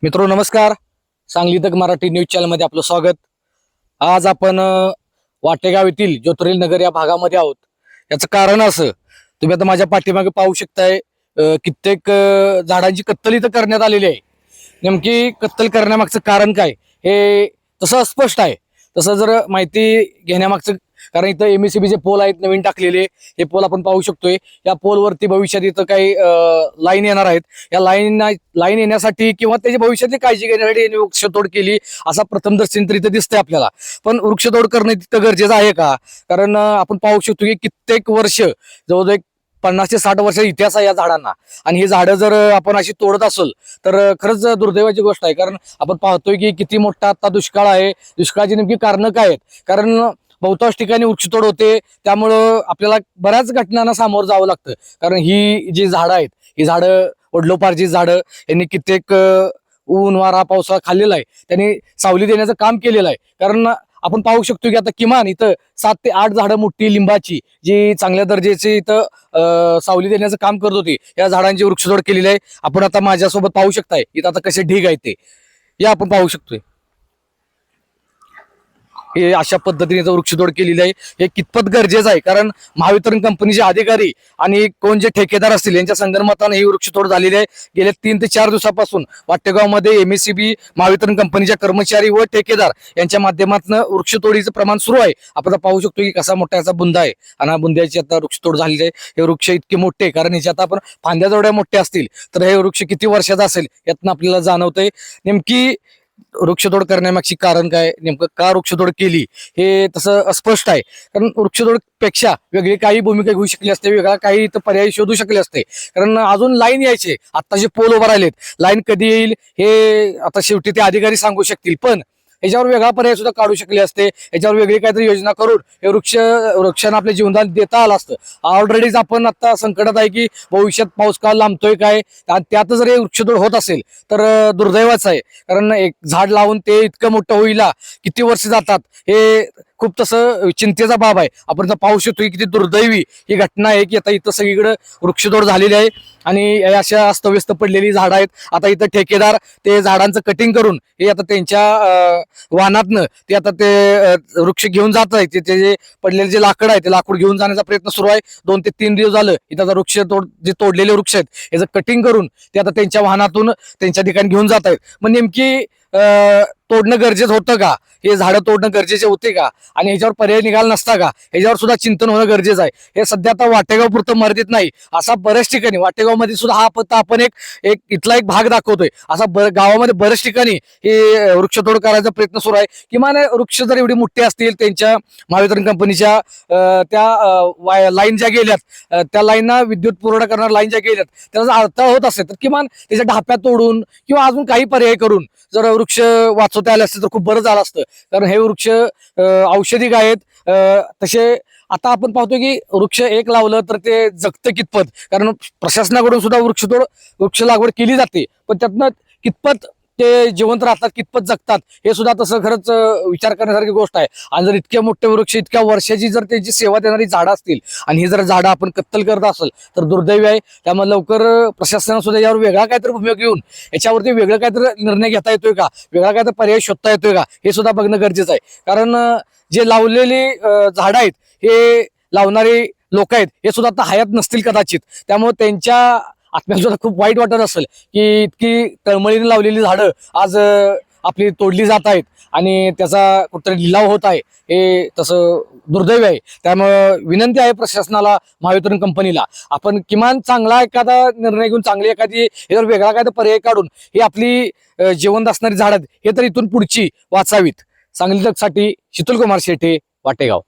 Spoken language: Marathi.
मित्रो नमस्कार. सांगली तक मराठी न्यूज चॅनल मध्ये आपलं स्वागत. आज आपण वाटेगाव येथील ज्योतिर्लिंग नगर या भागामध्ये आहोत. याचं कारण असं, तुम्ही आता माझ्या पाठीमागे पाहू शकताय, कित्येक झाडांची कत्तल इथं करण्यात आलेली आहे. नेमकी कत्तल करण्यामागचं कारण काय हे तसं अस्पष्ट आहे. तसं जर माहिती घेण्यामागचं कारण इथं MSCB चे पोल आहेत नवीन टाकलेले, हे पोल आपण पाहू शकतोय. या पोलवरती भविष्यात इथं काही लाईन येणार आहेत. या लाईन येण्यासाठी किंवा त्याची भविष्यातली काळजी घेण्यासाठी यांनी वृक्षतोड केली असा प्रथम दर्शन तर इथं दिसतंय आपल्याला. पण वृक्षतोड करणं तिथं गरजेचं आहे का? कारण आपण पाहू शकतो की कित्येक वर्ष, जवळजवळ 50 ते 60 वर्षाचा इतिहास आहे या झाडांना. आणि ही झाडं जर आपण अशी तोडत असेल तर खरंच दुर्दैवाची गोष्ट आहे. कारण आपण पाहतोय की किती मोठा आता दुष्काळ आहे. दुष्काळाची नेमकी कारणं काय आहेत? कारण बहुतांश ठिकाणी वृक्षतोड होते, त्यामुळं आपल्याला बऱ्याच घटनांना सामोरं जावं लागतं. कारण ही जी झाडं आहेत, ही झाडं वडलोपारची झाडं, यांनी कित्येक ऊन वारा पावसाळा खाल्लेला आहे. त्यांनी सावली देण्याचं काम केलेलं आहे. कारण आपण पाहू शकतो की आता किमान इथं 7 ते 8 झाडं मोठी लिंबाची जी चांगल्या दर्जाची इथं सावली देण्याचं काम करत होती, या झाडांची वृक्षतोड केलेली आहे. आपण आता माझ्यासोबत पाहू शकताय इथं आता कसे ढीग आहेत ते, या आपण पाहू शकतोय. हे अशा पद्धतीने वृक्षतोड केलेली आहे. हे कितपत गरजेचं आहे? कारण महावितरण कंपनीचे अधिकारी आणि कोण जे ठेकेदार असतील यांच्या संगनमताने ही वृक्षतोड झालेली आहे. गेल्या 3 ते 4 दिवसापासून वाटेगावमध्ये MSCB महावितरण कंपनीच्या कर्मचारी व ठेकेदार यांच्या माध्यमातून वृक्षतोडीचं प्रमाण सुरू आहे. आपण पाहू शकतो की कसा मोठा याचा बुंदा आहे आणि बुंद्याची आता वृक्षतोड झालेली आहे. हे वृक्ष इतके मोठे, कारण याच्यात आपण फांद्या जेवढ्या मोठ्या असतील तर हे वृक्ष किती वर्षाचा असेल यातून आपल्याला जाणवतंय. नेमकी वृक्षतोड करण्यामागची कारण काय, नेमकं का वृक्षतोड केली हे तसं अस्पष्ट आहे. कारण वृक्षतोड पेक्षा वेगळी काही भूमिका घेऊ शकली असते, वेगळा काही इथं पर्याय शोधू शकले असते. कारण अजून लाईन यायचे, आता जे पोल उभा राहिलेत, लाईन कधी येईल हे आता शेवटी ते अधिकारी सांगू शकतील. पण याच्यावर वेगळा पर्याय सुद्धा काढू शकले असते. याच्यावर वेगळी काहीतरी योजना करून हे वृक्षांना आपले जीवनदान देता आलं असतं. ऑलरेडीच आपण आता संकटात आहे की भविष्यात पाऊस काळ लांबतोय काय, आणि त्यात जर हे वृक्षतोड होत असेल तर दुर्दैवाच आहे. कारण एक झाड लावून ते इतकं मोठं होईला किती वर्ष जातात हे खूप तसं चिंतेचा बाब आहे. आपण आता पाहू शकतो की किती दुर्दैवी ही घटना आहे की आता इथं सगळीकडे वृक्षतोड झालेली आहे आणि अशा अस्तव्यस्त पडलेली झाडं आहेत. आता इथं ठेकेदार ते झाडांचं कटिंग करून हे आता त्यांच्या वाहनातनं ते आता ते वृक्ष घेऊन जात आहेत. ते जे पडलेले जे लाकड आहे ते लाकूड घेऊन जाण्याचा प्रयत्न सुरू आहे. 2 ते 3 दिवस झालं इथं वृक्ष जे तोडलेले वृक्ष आहेत याचं कटिंग करून ते आता त्यांच्या वाहनातून त्यांच्या ठिकाणी घेऊन जात आहेत. मग नेमकी तोडणं गरजेचं होतं का? हे झाडं तोडणं गरजेचे होते का? आणि ह्याच्यावर पर्याय निघाला नसता का? ह्याच्यावर सुद्धा चिंतन होणं गरजेचं आहे. हे सध्या आता वाटेगाव पुरतं मर्यादित नाही, असा बऱ्याच ठिकाणी वाटेगाव मध्ये सुद्धा हा पत्ता आपण एक इथला एक भाग दाखवतोय. असा गावामध्ये बऱ्याच ठिकाणी हे वृक्षतोड करायचा प्रयत्न सुरू आहे. किमान वृक्ष जर एवढी मोठी असतील, त्यांच्या महावितरण कंपनीच्या त्या लाईन ज्या गेल्यात, त्या लाईनना विद्युत पुरवठा करणाऱ्या लाईन ज्या गेल्यात त्याचा अडथळा होत असेल तर किमान त्याच्या ढाप्या तोडून किंवा अजून काही पर्याय करून जर वृक्ष वाचवता आले असते तर खूप बरं झालं असतं. कारण हे वृक्ष औषधिक आहेत. तसे आता आपण पाहतो की वृक्ष एक लावलं तर ते जगतं कितपत, कारण प्रशासनाकडून सुद्धा वृक्ष लागवड केली जाते, पण त्यातनं कितपत ते जिवंत राहतात, कितपत जगतात हे सुद्धा तसं खरंच विचार करण्यासारखी गोष्ट आहे. आणि जर इतके मोठे वृक्ष इतक्या वर्षाची जर त्यांची सेवा देणारी झाडं असतील आणि ही जर झाडं आपण कत्तल करत असेल तर दुर्दैवी आहे. त्यामुळे लवकर प्रशासनाने सुद्धा यावर वेगळा काहीतरी भूमिका घेऊन याच्यावरती वेगळं काहीतरी निर्णय घेता येतोय का, वेगळा काहीतरी पर्याय शोधता येतोय का हे सुद्धा बघणं गरजेचं आहे. कारण जे लावलेली झाडं आहेत, हे लावणारे लोक आहेत हे सुद्धा आता हयात नसतील कदाचित. त्यामुळे त्यांच्या आत्म्याला सुद्धा खूप वाईट वाटत असेल की इतकी तळमळीने लावलेली झाडं आज आपली तोडली जात आहेत आणि त्याचा कुठतरी लिलाव होत आहे. हे तसं दुर्दैव आहे. त्यामुळं विनंती आहे प्रशासनाला, महावितरण कंपनीला, आपण किमान चांगला एखादा निर्णय घेऊन चांगली एखादी याच्यावर वेगळा काय पर्याय काढून ही आपली जिवंत असणारी झाडं हे तर इथून पुढची वाचावीत. सांगली तकसाठी शीतल कुमार शेटे, वाटेगाव.